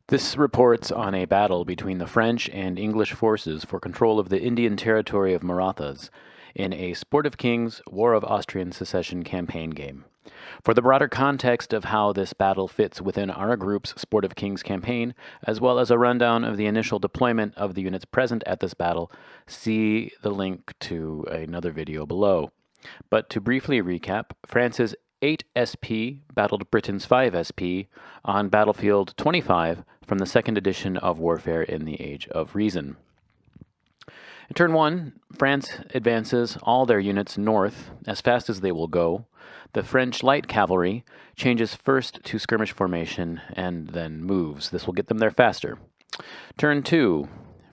This reports on a battle between the French and English forces for control of the Indian territory of Marathas in a Sport of Kings War of Austrian Secession campaign game. For the broader context of how this battle fits within our group's Sport of Kings campaign, as well as a rundown of the initial deployment of the units present at this battle, see the link to another video below. But to briefly recap, France's 8 SP battled Britain's 5 SP on Battlefield 25 from the second edition of Warfare in the Age of Reason. In turn 1, France advances all their units north as fast as they will go. The French light cavalry changes first to skirmish formation and then moves. This will get them there faster. Turn 2,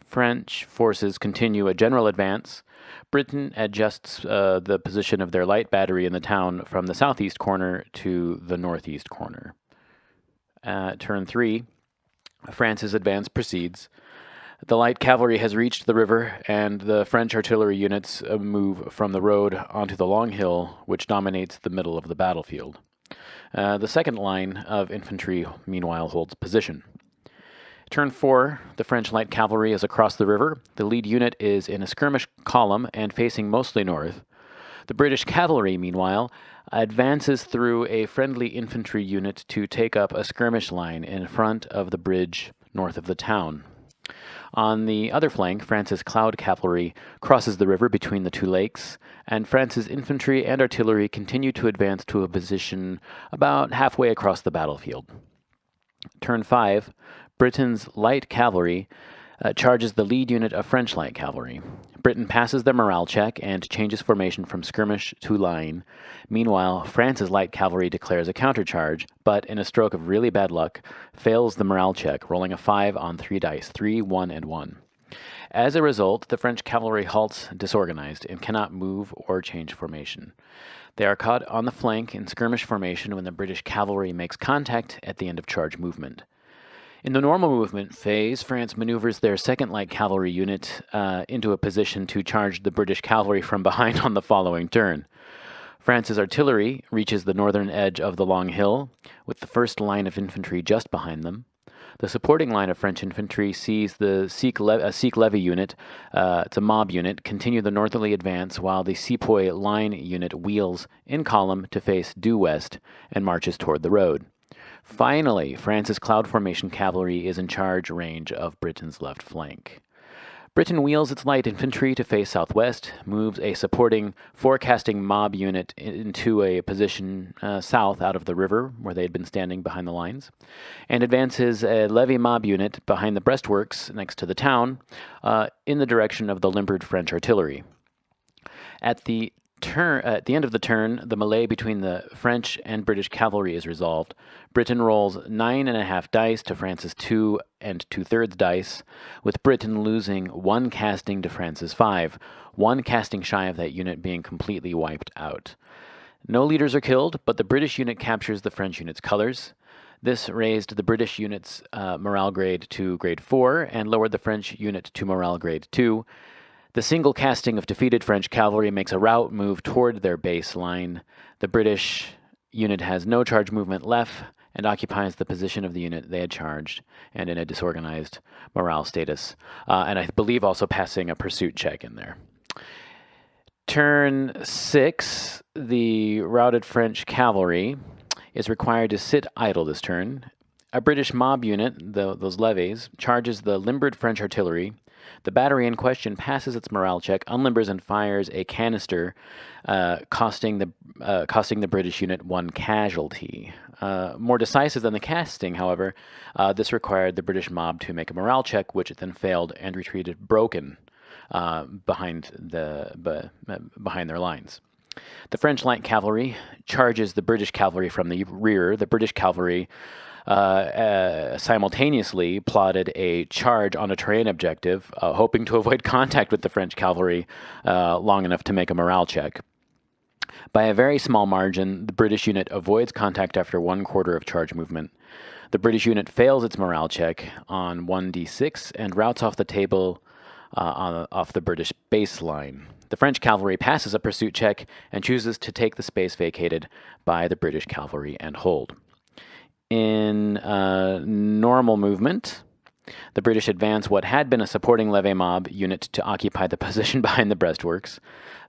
French forces continue a general advance. Britain adjusts the position of their light battery in the town from the southeast corner to the northeast corner. Turn 3, France's advance proceeds. The light cavalry has reached the river, and the French artillery units move from the road onto the long hill, which dominates the middle of the battlefield. The second line of infantry, meanwhile, holds position. Turn 4, the French light cavalry is across the river. The lead unit is in a skirmish column and facing mostly north. The British cavalry, meanwhile, advances through a friendly infantry unit to take up a skirmish line in front of the bridge north of the town. On the other flank, France's cloud cavalry crosses the river between the two lakes, and France's infantry and artillery continue to advance to a position about halfway across the battlefield. Turn 5, Britain's light cavalry charges the lead unit of French light cavalry. Britain passes their morale check and changes formation from skirmish to line. Meanwhile, France's light cavalry declares a countercharge, but in a stroke of really bad luck, fails the morale check, rolling a 5 on 3 dice, 3, 1, and 1. As a result, the French cavalry halts disorganized and cannot move or change formation. They are caught on the flank in skirmish formation when the British cavalry makes contact at the end of charge movement. In the normal movement phase, France maneuvers their second light cavalry unit into a position to charge the British cavalry from behind on the following turn. France's artillery reaches the northern edge of the long hill, with the first line of infantry just behind them. The supporting line of French infantry sees the Sikh levy unit, it's a mob unit, continue the northerly advance, while the sepoy line unit wheels in column to face due west and marches toward the road. Finally, France's cloud formation cavalry is in charge range of Britain's left flank. Britain wheels its light infantry to face southwest, moves a supporting forecasting mob unit into a position south out of the river where they had been standing behind the lines, and advances a levy mob unit behind the breastworks next to the town in the direction of the limbered French artillery. At the end of the turn, the melee between the French and British cavalry is resolved. Britain rolls 9.5 dice to France's 2 2/3 dice, with Britain losing 1 casting to France's 5, 1 casting shy of that unit being completely wiped out. No leaders are killed, but the British unit captures the French unit's colors. This raised the British unit's morale grade to grade 4 and lowered the French unit to morale grade 2. The single casting of defeated French cavalry makes a route move toward their base line. The British unit has no charge movement left and occupies the position of the unit they had charged and in a disorganized morale status. And I believe also passing a pursuit check in there. Turn 6, the routed French cavalry is required to sit idle this turn. A British mob unit, those levies, charges the limbered French artillery. The battery in question passes its morale check, unlimbers, and fires a canister, costing the British unit 1 casualty. More decisive than the casting, however, this required the British mob to make a morale check, which it then failed and retreated broken behind their lines. The French light cavalry charges the British cavalry from the rear. The British cavalry simultaneously plotted a charge on a terrain objective, hoping to avoid contact with the French cavalry long enough to make a morale check. By a very small margin, the British unit avoids contact after 1/4 of charge movement. The British unit fails its morale check on 1d6 and routes off the table off the British baseline. The French cavalry passes a pursuit check and chooses to take the space vacated by the British cavalry and hold. In normal movement, the British advance what had been a supporting leve mob unit to occupy the position behind the breastworks.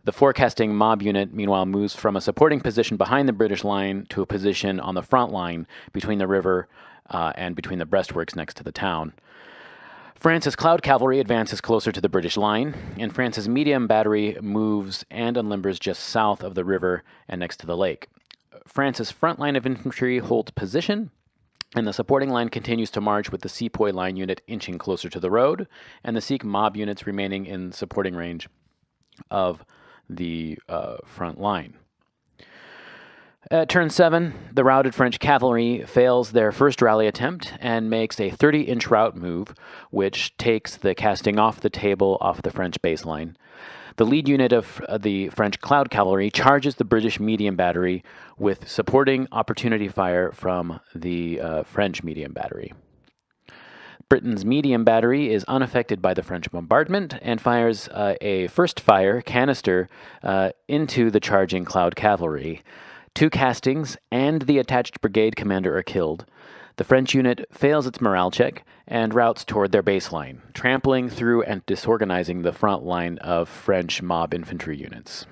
The forecasting mob unit, meanwhile, moves from a supporting position behind the British line to a position on the front line between the river and between the breastworks next to the town. France's cloud cavalry advances closer to the British line, and France's medium battery moves and unlimbers just south of the river and next to the lake. France's front line of infantry holds position, and the supporting line continues to march with the sepoy line unit inching closer to the road, and the Sikh mob units remaining in supporting range of the front line. At turn 7, the routed French cavalry fails their first rally attempt and makes a 30-inch rout move, which takes the casting off the table off the French baseline. The lead unit of the French cloud cavalry charges the British medium battery with supporting opportunity fire from the French medium battery. Britain's medium battery is unaffected by the French bombardment and fires a first fire canister into the charging cloud cavalry. 2 castings and the attached brigade commander are killed. The French unit fails its morale check and routes toward their baseline, trampling through and disorganizing the front line of French mob infantry units.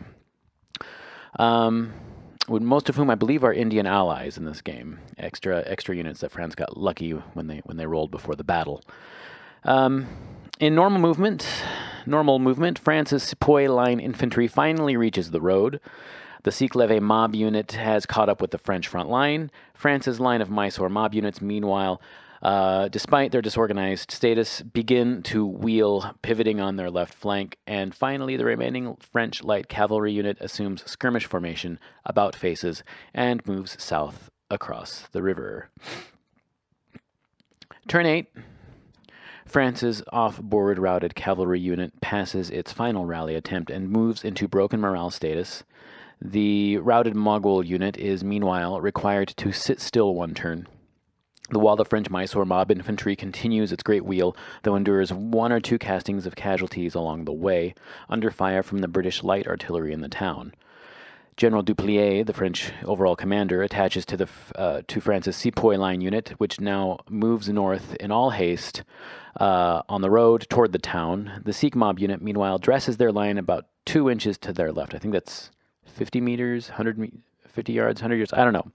Most of whom I believe are Indian allies in this game, extra units that France got lucky when they rolled before the battle. In normal movement, France's sepoy line infantry finally reaches the road. The Sikh leve mob unit has caught up with the French front line. France's line of Mysore mob units, meanwhile, despite their disorganized status, begin to wheel, pivoting on their left flank, and finally the remaining French light cavalry unit assumes skirmish formation, about faces, and moves south across the river. Turn 8. France's off-board routed cavalry unit passes its final rally attempt and moves into broken morale status. The routed Mughal unit is, meanwhile, required to sit still one turn. The wall of French Mysore mob infantry continues its great wheel, though endures 1 or 2 castings of casualties along the way, under fire from the British light artillery in the town. General Duplessis, the French overall commander, attaches to France's sepoy line unit, which now moves north in all haste on the road toward the town. The Sikh mob unit, meanwhile, dresses their line about 2 inches to their left. I think that's 50 meters, 50 yards, 100 yards, I don't know.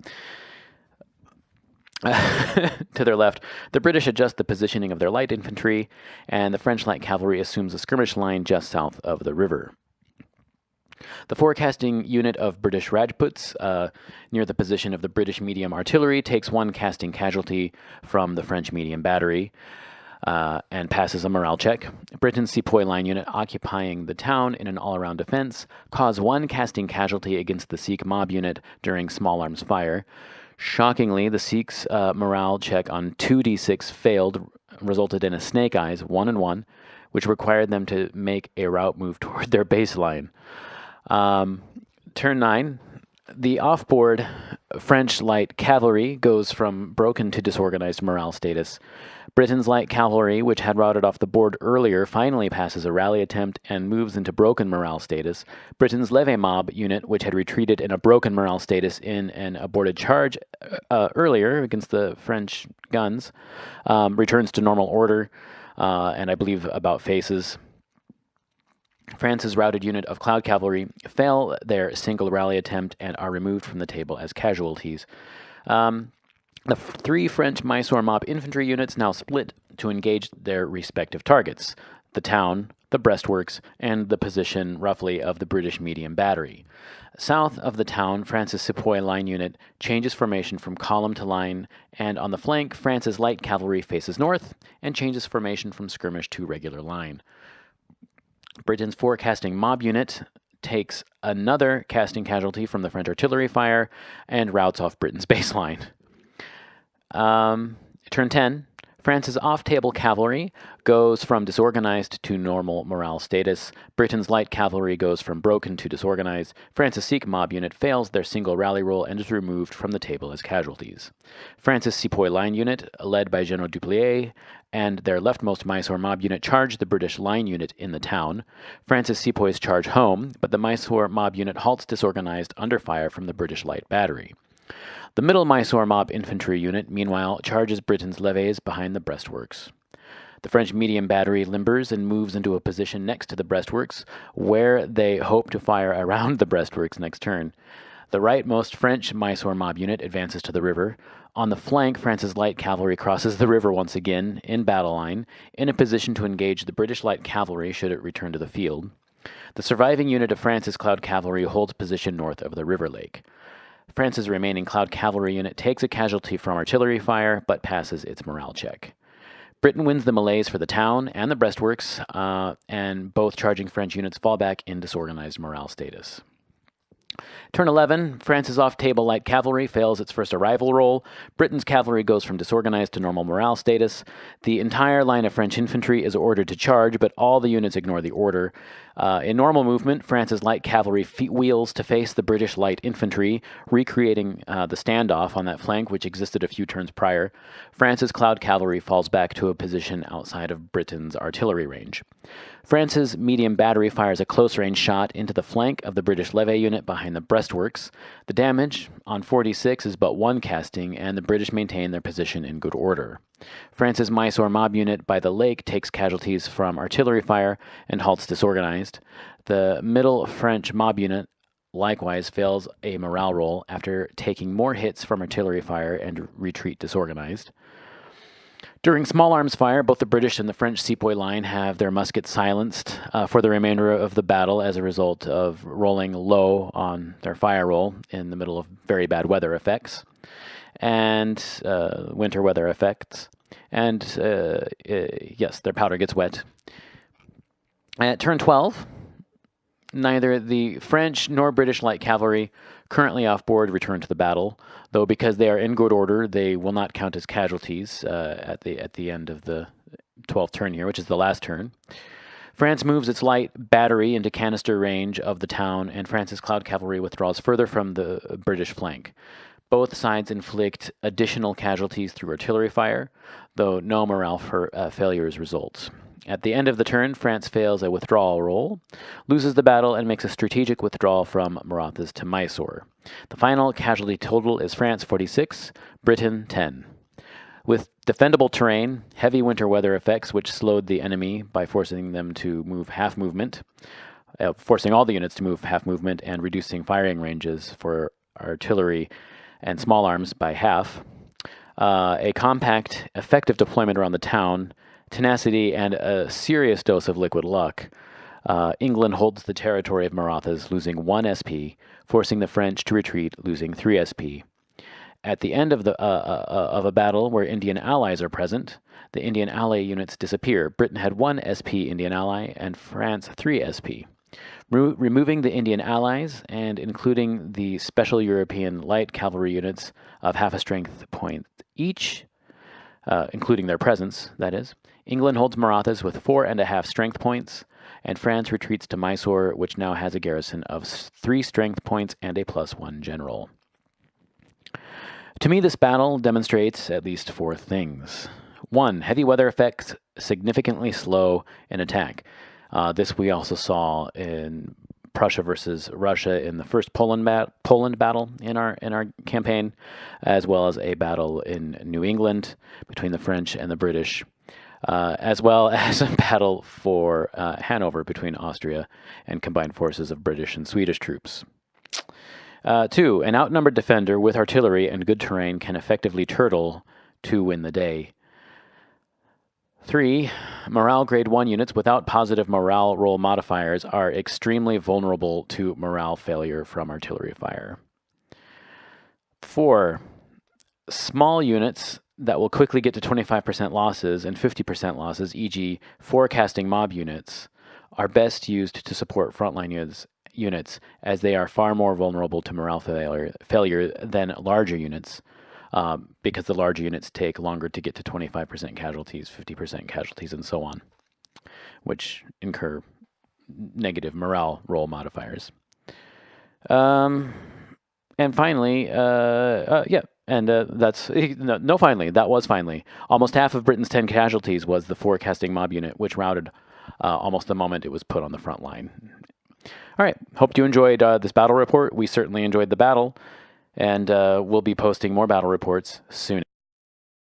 To their left, the British adjust the positioning of their light infantry, and the French light cavalry assumes a skirmish line just south of the river. The forecasting unit of British Rajputs near the position of the British medium artillery takes 1 casting casualty from the French medium battery and passes a morale check. Britain's sepoy line unit occupying the town in an all-around defense cause 1 casting casualty against the Sikh mob unit during small arms fire. Shockingly, the Sikhs' morale check on 2d6 failed, resulted in a snake eyes, 1 and 1, which required them to make a route move toward their baseline. Turn 9, the off-board French light cavalry goes from broken to disorganized morale status. Britain's light cavalry, which had routed off the board earlier, finally passes a rally attempt and moves into broken morale status. Britain's leve mob unit, which had retreated in a broken morale status in an aborted charge earlier against the French guns, returns to normal order, and I believe about faces. France's routed unit of cloud cavalry fail their single rally attempt and are removed from the table as casualties. The 3 French Mysore mob infantry units now split to engage their respective targets: the town, the breastworks, and the position, roughly, of the British medium battery. South of the town, France's sepoy line unit changes formation from column to line, and on the flank, France's light cavalry faces north and changes formation from skirmish to regular line. Britain's forecasting mob unit takes another casting casualty from the French artillery fire and routes off Britain's baseline. Turn 10. France's off-table cavalry goes from disorganized to normal morale status. Britain's light cavalry goes from broken to disorganized. France's Sikh mob unit fails their single rally roll and is removed from the table as casualties. France's sepoy line unit, led by General Duplessis, and their leftmost Mysore mob unit charge the British line unit in the town. France's sepoys charge home, but the Mysore mob unit halts disorganized under fire from the British light battery. The middle Mysore mob infantry unit, meanwhile, charges Britain's levies behind the breastworks. The French medium battery limbers and moves into a position next to the breastworks, where they hope to fire around the breastworks next turn. The rightmost French Mysore mob unit advances to the river. On the flank, France's light cavalry crosses the river once again, in battle line, in a position to engage the British light cavalry should it return to the field. The surviving unit of France's cloud cavalry holds position north of the river lake. France's remaining cloud cavalry unit takes a casualty from artillery fire, but passes its morale check. Britain wins the melees for the town and the breastworks, and both charging French units fall back in disorganized morale status. Turn 11, France's off-table light cavalry fails its first arrival roll. Britain's cavalry goes from disorganized to normal morale status. The entire line of French infantry is ordered to charge, but all the units ignore the order. In normal movement, France's light cavalry wheels to face the British light infantry, recreating the standoff on that flank which existed a few turns prior. France's cloud cavalry falls back to a position outside of Britain's artillery range. France's medium battery fires a close-range shot into the flank of the British levee unit behind the breastworks. The damage on 46 is but one casting, and the British maintain their position in good order. France's Mysore mob unit by the lake takes casualties from artillery fire and halts disorganized. The middle French mob unit likewise fails a morale roll after taking more hits from artillery fire and retreat disorganized. During small arms fire, both the British and the French sepoy line have their muskets silenced for the remainder of the battle as a result of rolling low on their fire roll in the middle of very bad weather effects and winter weather effects. And yes, their powder gets wet. At turn 12, neither the French nor British light cavalry currently off board return to the battle, though because they are in good order, they will not count as casualties at the end of the 12th turn here, which is the last turn. France moves its light battery into canister range of the town, and France's cloud cavalry withdraws further from the British flank. Both sides inflict additional casualties through artillery fire, though no morale failures results. At the end of the turn, France fails a withdrawal roll, loses the battle, and makes a strategic withdrawal from Marathas to Mysore. The final casualty total is France 46, Britain 10. With defendable terrain, heavy winter weather effects which slowed the enemy by forcing them to move half movement, forcing all the units to move half movement, and reducing firing ranges for artillery and small arms by half, a compact, effective deployment around the town, tenacity, and a serious dose of liquid luck, England holds the territory of Marathas, losing 1 SP, forcing the French to retreat, losing 3 SP. At the end of a battle where Indian allies are present, the Indian ally units disappear. Britain had 1 SP Indian ally, and France 3 SP. Removing the Indian allies and including the special European light cavalry units of half a strength point each, including their presence, that is, England holds Marathas with 4.5 strength points, and France retreats to Mysore, which now has a garrison of 3 strength points and a +1 general. To me, this battle demonstrates at least 4 things. 1. Heavy weather effects significantly slow an attack. This we also saw in Prussia versus Russia in the first Poland battle in our campaign, as well as a battle in New England between the French and the British, as well as a battle for Hanover between Austria and combined forces of British and Swedish troops. 2. An outnumbered defender with artillery and good terrain can effectively turtle to win the day. 3. Morale grade 1 units without positive morale roll modifiers are extremely vulnerable to morale failure from artillery fire. 4. Small units that will quickly get to 25% losses and 50% losses, e.g. forecasting mob units, are best used to support frontline units as they are far more vulnerable to morale failure than larger units, because the larger units take longer to get to 25% casualties, 50% casualties, and so on, which incur negative morale roll modifiers. And finally, that's no. Finally, that was finally. Almost half of Britain's 10 casualties was the forecasting mob unit, which routed almost the moment it was put on the front line. All right. Hope you enjoyed this battle report. We certainly enjoyed the battle. and we'll be posting more battle reports soon.